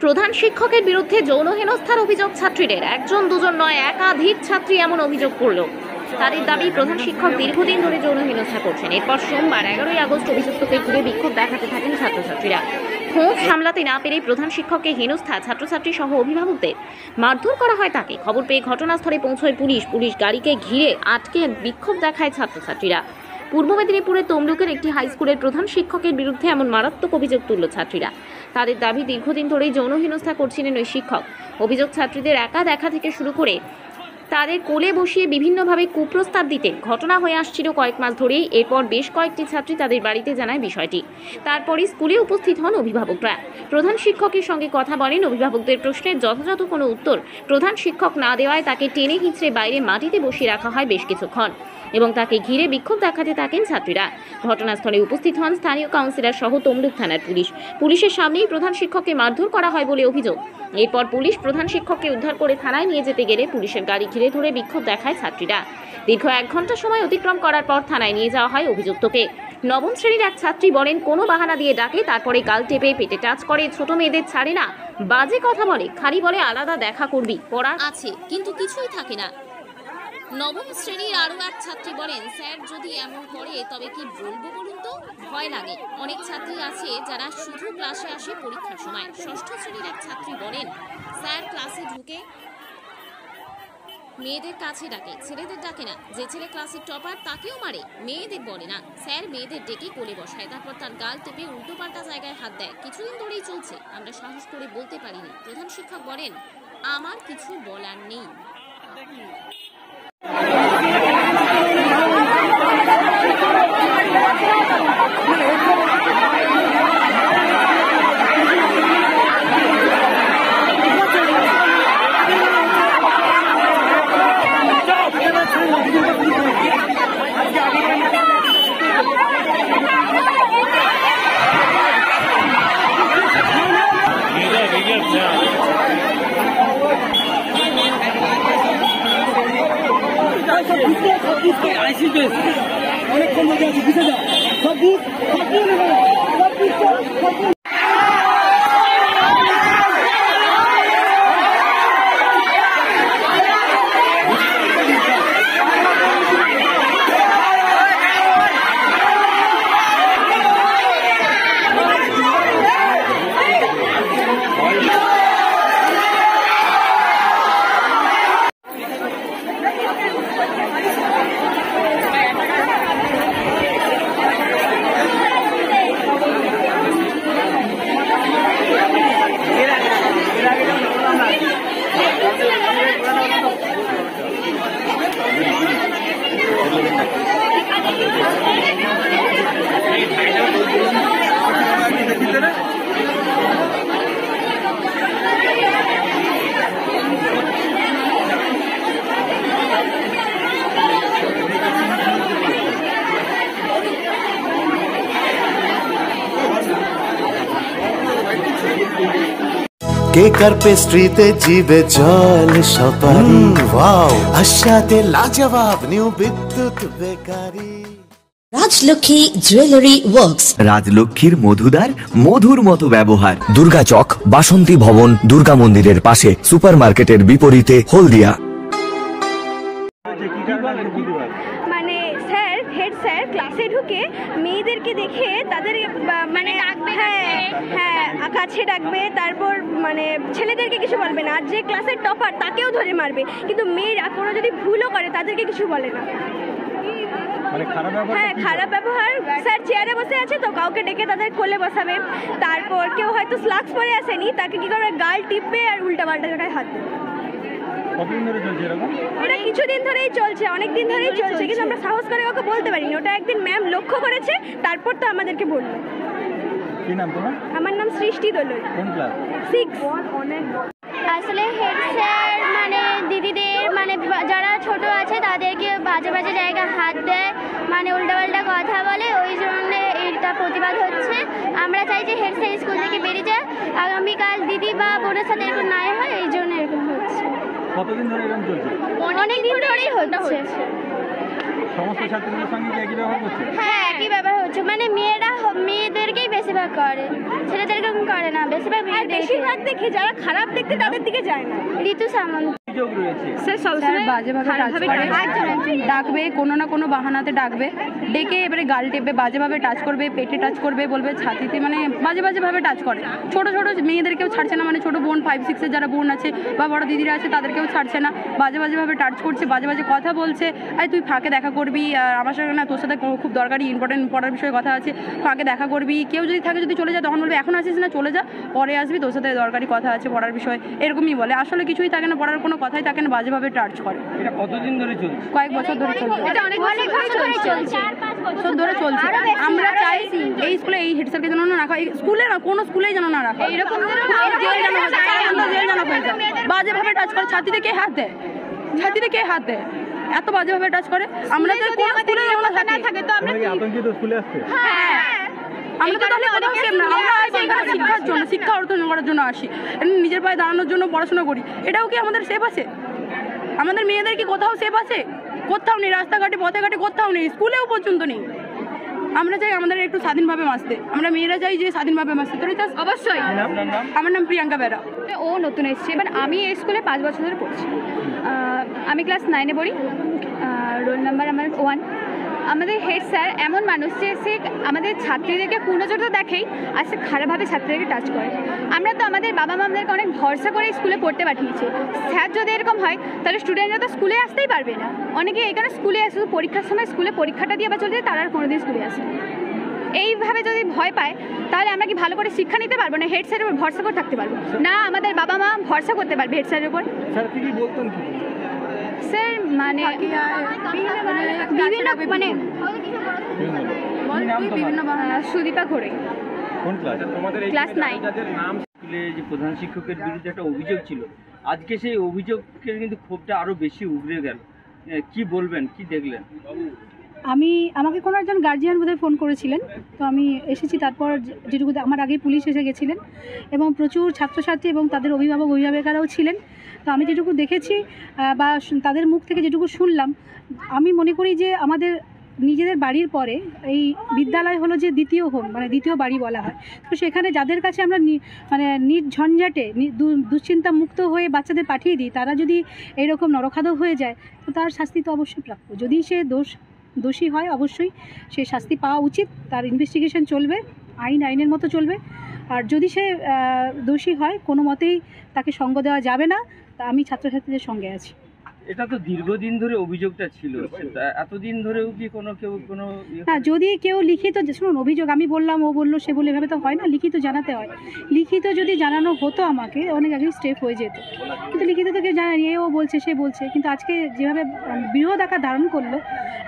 প্রধান শিক্ষকের বিরুদ্ধে যৌন হেনস্থার অভিযোগ ছাত্রীদের। একজন দুজন নয়, একাধিক ছাত্রী এমন অভিযোগ করল। তাদের দাবি, প্রধান শিক্ষক দীর্ঘদিন ধরে যৌন হেনস্থা করছেন। এরপর সোমবার 11ই আগস্ট অভিযুক্তকে ঘিরে বিক্ষোভ দেখাতে থাকেন ছাত্রছাত্রীরা। ক্ষোভ সামলাতে না পেরে প্রধান শিক্ষককে হেনস্থা, ছাত্রছাত্রী সহ অভিভাবকদের মারধর করা হয় তাকে। খবর পেয়ে ঘটনাস্থলে পৌঁছয় পুলিশ গাড়িকে ঘিরে আটকে বিক্ষোভ দেখায় ছাত্রছাত্রীরা। পূর্ব মেদিনীপুরের তমলুকের একটি হাই স্কুলের প্রধান শিক্ষকের বিরুদ্ধে এমন মারাত্মক অভিযোগ তুলল ছাত্রীরা। তাদের দাবি, দীর্ঘদিন ধরেই যৌন হেনস্থা করছিলেন ওই শিক্ষক। অভিযোগ, ছাত্রীদের একা দেখা থেকে শুরু করে তাদের কোলে বসিয়ে বিভিন্নভাবে কুপ্রস্তাব দিতেন। ঘটনা হয়ে আসছিল কয়েক মাস ধরেই। এরপর বেশ কয়েকটি ছাত্রী তাদের বাড়িতে জানায় বিষয়টি। তারপরই স্কুলে উপস্থিত হন অভিভাবকরা। প্রধান শিক্ষকের সঙ্গে কথা বলেন। অভিভাবকদের প্রশ্নের যথাযথ কোনো উত্তর প্রধান শিক্ষক না দেওয়ায় তাকে টেনে হিঁচড়ে বাইরে মাটিতে বসিয়ে রাখা হয় বেশ কিছুক্ষণ এবং তাকে ঘিরে বিক্ষোভ দেখাতে থাকেন ছাত্রীরা। ঘটনাস্থলে উপস্থিত হন স্থানীয় কাউন্সিলর সহ তমলুক থানার পুলিশের সামনেই প্রধান শিক্ষককে মারধর করা হয় বলে অভিযোগ। এরপর পুলিশ প্রধান শিক্ষককে উদ্ধার করে থানায় নিয়ে যেতে গেলে পুলিশের গাড়ি ঘিরে ধরে বিক্ষোভ দেখায় ছাত্রীরা। দীর্ঘ 1 ঘন্টা সময় অতিক্রম করার পর থানায় নিয়ে যাওয়া হয় অভিযুক্তকে। নবম শ্রেণীর এক ছাত্রী বলেন, কোনো বাহানা দিয়ে ডাকে, তারপরে গাল টেপে পেটে টাচ করে, ছোট মেয়েদের ছাড়ে না, বাজে কথা বলে, খালি বলে আলাদা দেখা করবি, পড়ার আছে, কিন্তু কিছুই থাকে না। নবম শ্রেণীর আরও এক ছাত্রী বলেন, স্যার যদি এমন করে তবে কি বলবো বলুন তো, ভয় লাগে। অনেক ছাত্রী আছে যারা শুধু ক্লাসে আসে পরীক্ষার সময়। ষষ্ঠ শ্রেণীর এক ছাত্রী বলেন, স্যার ক্লাসে ঢুকে মেয়েদের কাছে ডাকে, ছেলেদের ডাকে না। যে ছেলে ক্লাসের টপার তাকেও মারে, মেয়েদের বলে না। স্যার মেয়েদের ডেকে কোলে বসায়, তারপর তার গাল টেপে উল্টোপাল্টা জায়গায় হাত দেয়। কিছুদিন ধরেই চলছে, আমরা সাহস করে বলতে পারিনি। প্রধান শিক্ষক বলেন, আমার কিছু বলার নেই। অনেকক্ষণ মধ্যে আছে, বুঝে যাও সব বুঝ কেকার পেস্ট্রিতে জিবে জল সপারি, ওয়াও আশাতে লাজবাব নিউ বিদ্যুৎ বেকারি। রাজলক্ষ্মী জুয়েলারি ওয়ার্কস, রাজলক্ষ্মীর মধুদার মধুর মতো ব্যবহার। দুর্গা চক, বাসন্তী ভবন, দুর্গা মন্দিরের পাশে, সুপার মার্কেটের বিপরীতে, হলদিয়া। মানে স্যার, হেড স্যার ক্লাসে ঢুকে মেয়েদেরকে দেখে তাদের মানে হ্যাঁ কাছে ডাকবে, তারপর মানে ছেলেদেরকে কিছু বলবে না। আর যে ক্লাসের টপার তাকেও ধরে মারবে, কিন্তু মেয়েরা কোনো যদি ভুলও করে তাদেরকে কিছু বলে না। হ্যাঁ, খারাপ ব্যবহার। স্যার চেয়ারে বসে আছে তো কাউকে ডেকে তাদের কোলে বসাবে, তারপর কেউ হয়তো স্লাক্স পরে আসেনি, তাকে কি করবে, গাল টিপবে আর উল্টা পাল্টা জায়গায় হাত দেবে। এটা কিছুদিন ধরেই চলছে, অনেক দিন ধরেই চলছে, কিন্তু আমরা সাহস করে কাউকে বলতে পারিনি। ওটা একদিন ম্যাম লক্ষ্য করেছে, তারপর তো আমাদেরকে বললো। আমার নাম সৃষ্টি দোলই, 6। আসলে হেড স্যার মানে দিদিদের মানে যারা ছোট আছে তাদেরকে বাজে বাজে জায়গায় হাত দেয়, মানে উল্টাপাল্টা কথা বলে, ওই জন্য এটা প্রতিবাদ হচ্ছে। আমরা চাই যে হেড স্যার স্কুল থেকে বেরিয়ে যায়, আগামীকাল দিদি বা বোনের সাথে এরকম নাই হয়, এই জন্য এরকম হচ্ছে। কতদিন ধরে এরকম চলছে? অনেক দিন ধরেই হচ্ছে। সমস্ত ছাত্রীদের সঙ্গে কি একই ব্যবহার করছে? হ্যাঁ, একই ব্যবহার হচ্ছে। মানে মানে মেয়েদেরকেই বেশিরভাগ করে, ছেলেদেরকে করে না, বেশিরভাগ দেখে যারা খারাপ দেখতে তাদের দিকে যায় না। ঋতু সামন্ত ডাকবে, কোনো না কোনো বাহানাতে ডাকবে, ডেকে এবারে গাল টেপবে, বাজেভাবে টাচ করবে, পেটে টাচ করবে, বলবে ছাতিতে, মানে বাজেভাবে টাচ করে। ছোট ছোট মেয়েদেরকেও ছাড়ছে না, মানে ছোট বোন 5-6 যারা বোন আছে বা বড় দিদিরা আছে তাদেরকেও ছাড়ছে না, বাজেভাবে টাচ করছে, বাজে কথা বলছে। আরে তুই ফাঁকে দেখা করবি, আমার সঙ্গে না, তোর সাথে খুব দরকারি ইম্পর্টেন্ট পড়ার বিষয়ে কথা আছে, ফাঁকে দেখা করবি, কেউ যদি থাকে যদি চলে যায় তখন বলবে এখন আসিস না, চলে যা, পরে আসবি, তোর সাথে দরকারি কথা আছে পড়ার বিষয়ে, এরকমই বলে। আসলে কিছুই থাকে না, পড়ার কোনো কথাই থাকে না, বাজেভাবে টাচ করে। এটা কতদিন ধরে চলছে? কয়েক বছর ধরে চলছে, এটা অনেক বছর ধরে চলছে। আমরা চাই এই স্কুলে এই হেড স্যারকে যেন না রাখা, এই স্কুলে না, কোনো স্কুলেই যেন না রাখা, এরকম বাজেভাবে টাচ করে। ছাতিতে কে হাত দেয়, এত বাজেভাবে টাচ করে। আমরা তো কোনো স্কুলে না থাকে তো আমরা আতঙ্কিত স্কুলে আসছে। আমরা তো তাহলে কোথাও সেফ না, আমরা আসি এখানে শিক্ষার জন্য, শিক্ষা অর্জন করার জন্য আসি, নিজের পায়ে দাঁড়ানোর জন্য পড়াশোনা করি। এটাও কি আমাদের সেফ আছে? আমাদের মেয়েদের কি কোথাও সেফ আছে? কোথাও নেই, রাস্তাঘাটে পথে ঘাটে কোথাও নেই, স্কুলেও পর্যন্ত নেই। আমরা চাই আমাদের একটু স্বাধীনভাবে বাঁচতে, আমরা মেয়েরা চাই যে স্বাধীনভাবে বাঁচতে। অবশ্যই। আমার নাম প্রিয়াঙ্কা বেরা। ও নতুন এসছে, এবার আমি এই স্কুলে 5 বছর ধরে পড়ছি। আমি ক্লাস 9-এ পড়ি, রোল নাম্বার আমার 1। আমাদের হেড স্যার এমন মানুষ যে সে আমাদের ছাত্রীদেরকে পূর্ণজোর দেখেই আর সে খারাপভাবে ছাত্রীদেরকে টাচ করে। আমরা তো আমাদের বাবা মাদেরকে অনেক ভরসা করে স্কুলে পড়তে পাঠিয়েছি, স্যার যদি এরকম হয় তাহলে স্টুডেন্টরা তো স্কুলে আসতেই পারবে না। অনেকে এই কারণে স্কুলে আসে, পরীক্ষার সময় স্কুলে পরীক্ষাটা দিয়ে আবার চলে যায়, তারা আর কোনোদিন স্কুলে আসে। এইভাবে যদি ভয় পায় তাহলে আমরা কি ভালো করে শিক্ষা নিতে পারবো না? হেড স্যারের উপর ভরসা করে থাকতে পারবো না? আমাদের বাবা মা ভরসা করতে পারবে হেড স্যারের উপর? স্যার মানে বিভিন্ন সুদীপা ঘোরে, ক্লাস 9। স্কুলে যে প্রধান শিক্ষকের বিরুদ্ধে একটা অভিযোগ ছিল, আজকে সেই অভিযোগের কিন্তু ক্ষোভটা আরো বেশি উগড়ে গেল। কি বলবেন, কি দেখলেন? আমাকে কোনো একজন গার্জিয়ান বোধহয় ফোন করেছিলেন, তো আমি এসেছি। তারপর যেটুকু আমার আগে পুলিশ এসে গেছিলেন এবং প্রচুর ছাত্রছাত্রী এবং তাদের অভিভাবকেরাও ছিলেন। তো আমি যেটুকু দেখেছি বা তাদের মুখ থেকে যেটুকু শুনলাম, আমি মনে করি যে আমাদের নিজেদের বাড়ির পরে এই বিদ্যালয় হলো যে দ্বিতীয় হোম, মানে দ্বিতীয় বাড়ি বলা হয়। তো সেখানে যাদের কাছে আমরা মানে নির্ঝঞ্ঝাটে দুশ্চিন্তা মুক্ত হয়ে বাচ্চাদের পাঠিয়ে দিই, তারা যদি এরকম নরখাদক হয়ে যায় তো তার শাস্তি তো অবশ্যই প্রাপ্য। যদি সে দোষী হয় অবশ্যই সে শাস্তি পাওয়া উচিত, তার ইনভেস্টিগেশন চলবে, আইনের মতো চলবে। আর যদি সে দোষী হয় কোনো মতেই তাকে সঙ্গ দেওয়া যাবে না। তা আমি ছাত্রছাত্রীদের সঙ্গে আছি। এটা তো দীর্ঘদিন ধরে অভিযোগটা ছিল, এতদিন ধরেও কি কেউ না, যদি কেউ লিখিত, শুনুন, অভিযোগ আমি বললাম ও বললো সে বলে এভাবে তো হয় না, লিখিত জানাতে হয়। লিখিত যদি জানানো হতো আমাকে অনেক আগেই স্টেপ হয়ে যেত, কিন্তু লিখিত তো কেউ জানানি, ও বলছে সে বলছে। কিন্তু আজকে যেভাবে বৃহৎ আকার ধারণ করলো,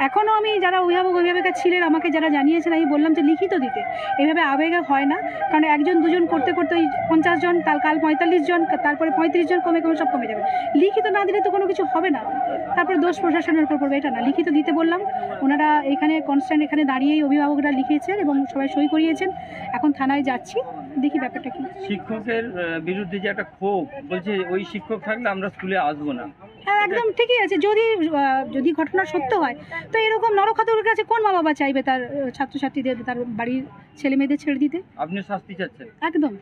এখনও আমি যারা অভিভাবিকা ছিলেন আমাকে যারা জানিয়েছেন, আমি বললাম যে লিখিত দিতে, এভাবে আবেগে হয় না। কারণ 1 জন 2 জন করতে করতে ওই 50 জন, কাল 45 জন, তারপরে 35 জন, কমে সব কমে যাবে। লিখিত না দিলে তো কোনো কিছু হবে না, তারপরে দোষ প্রশাসনের উপর পড়বে, এটা না। লিখিত দিতে বললাম, ওনারা এখানে কনস্ট্যান্ট এখানে দাঁড়িয়েই অভিভাবকরা লিখিয়েছেন এবং সবাই সই করিয়েছেন। এখন থানায় যাচ্ছি, দেখি ব্যাপারটা কি। শিক্ষকের বিরুদ্ধে যে একটা ক্ষোভ, বলছে ওই শিক্ষক থাকলে আমরা স্কুলে আসবো না। হ্যাঁ, একদম ঠিকই আছে। যদি ঘটনা সত্য হয় তো এরকম নরখাদকের কাছে কোন মা বাবা চাইবে তার ছাত্রছাত্রীদের, তার বাড়ির ছেলে মেয়েদের ছেড়ে দিতে? আপনি শাস্তি চাচ্ছেন? একদম।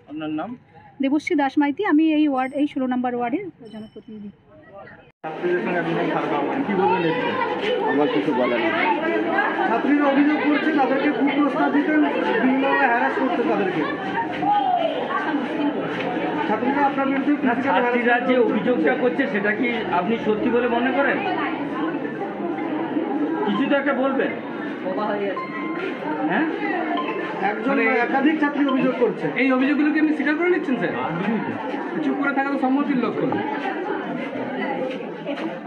আপনার নাম? দেবশ্রী দাস মাইতি, আমি এই 16 নম্বর ওয়ার্ডের জনপ্রতিনিধি। আমার কিছু বলার নেই। ছাত্রীরা অভিযোগ করছে তাদেরকে কুপ্রস্তাব দিতেন, বিভিন্নভাবে হ্যারাস করতে তাদেরকে। ছাত্রীরা যে অভিযোগটা করছে সেটা কি আপনি সত্যি বলে মনে করেন? কিছু তো একটা বলবেন। হ্যাঁ, একজন একাধিক ছাত্রী অভিযোগ করছে। এই অভিযোগগুলোকে আপনি স্বীকার করে নিচ্ছেন স্যার? চুপ করে থাকা তো সম্মতির লক্ষণ।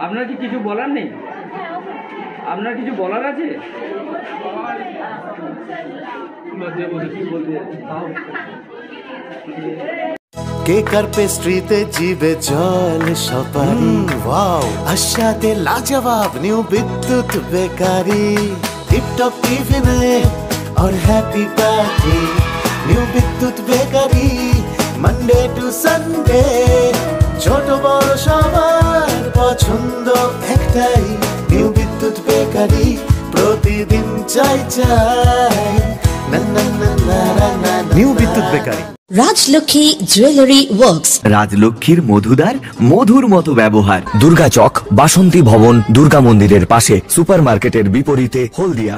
আপনার কি কিছু বলার নেই? আপনার কিছু বলার আছে? কেকার পেস্ট্রিতে জিবে জল সপারি, ওয়াও আশাতে লাজবাব নিউ বিদ্যুৎ বেকারি, টিপটপ টিফিনে और हैप्पी पार्टी, নিউ বিদ্যুৎ বেকারি, মানডে টু সানডে, ছোট বড় সবার পছন্দ একটাই, নিউ বিদ্যুৎ বেকারি, প্রতিদিন চাই চাই না না না না না নিউ বিদ্যুৎ বেকারি রাজলক্ষ্মী জুয়েলারি ওয়ার্কস রাজলক্ষ্মীর মধুদার মধুর মতো ব্যবহার। দুর্গা চক, বাসন্তী ভবন, দুর্গা মন্দিরের পাশে, সুপার মার্কেটের বিপরীতে, হলদিয়া।